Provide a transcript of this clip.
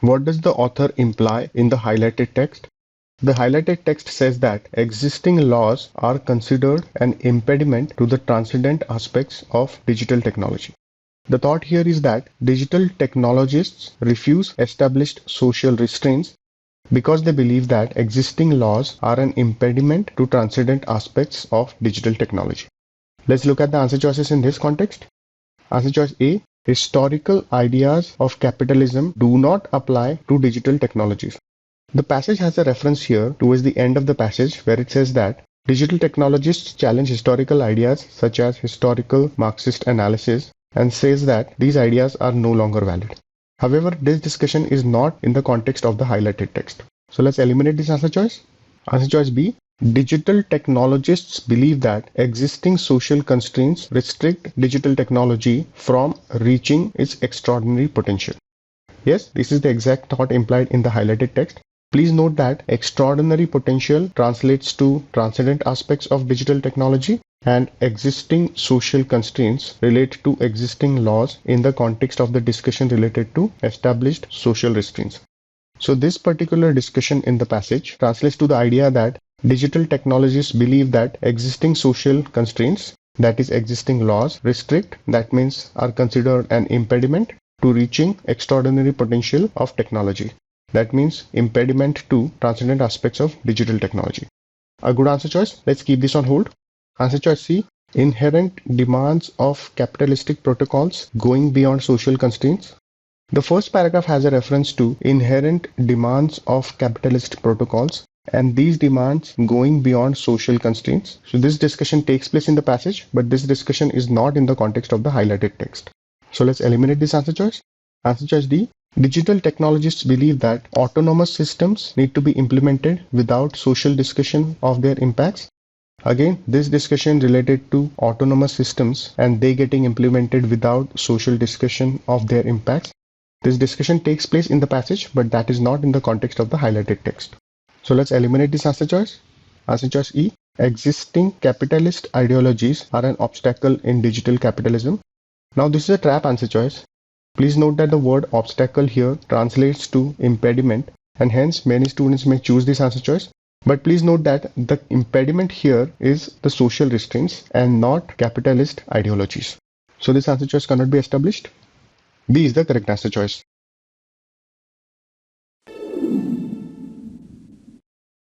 What does the author imply in the highlighted text? The highlighted text says that existing laws are considered an impediment to the transcendent aspects of digital technology. The thought here is that digital technologists refuse established social restraints because they believe that existing laws are an impediment to transcendent aspects of digital technology. Let's look at the answer choices in this context. Answer choice A. Historical ideas of capitalism do not apply to digital technologies. The passage has a reference here towards the end of the passage where it says that digital technologists challenge historical ideas such as historical Marxist analysis and says that these ideas are no longer valid. However, this discussion is not in the context of the highlighted text. So let's eliminate this answer choice. Answer choice B. Digital technologists believe that existing social constraints restrict digital technology from reaching its extraordinary potential. Yes, this is the exact thought implied in the highlighted text. Please note that extraordinary potential translates to transcendent aspects of digital technology, and existing social constraints relate to existing laws in the context of the discussion related to established social restraints. So this particular discussion in the passage translates to the idea that digital technologists believe that existing social constraints, that is existing laws, restrict, that means are considered an impediment to reaching extraordinary potential of technology. That means impediment to transcendent aspects of digital technology. A good answer choice. Let's keep this on hold. Answer choice C. Inherent demands of capitalistic protocols going beyond social constraints. The first paragraph has a reference to inherent demands of capitalist protocols and these demands going beyond social constraints. So this discussion takes place in the passage, but this discussion is not in the context of the highlighted text. So let's eliminate this answer choice. Answer choice D. Digital technologists believe that autonomous systems need to be implemented without social discussion of their impacts. Again, this discussion related to autonomous systems and they getting implemented without social discussion of their impacts. This discussion takes place in the passage, but that is not in the context of the highlighted text. So let's eliminate this answer choice. Answer choice E. Existing capitalist ideologies are an obstacle in digital capitalism. Now this is a trap answer choice. Please note that the word obstacle here translates to impediment and hence many students may choose this answer choice. But please note that the impediment here is the social restraints and not capitalist ideologies. So this answer choice cannot be established. B is the correct answer choice.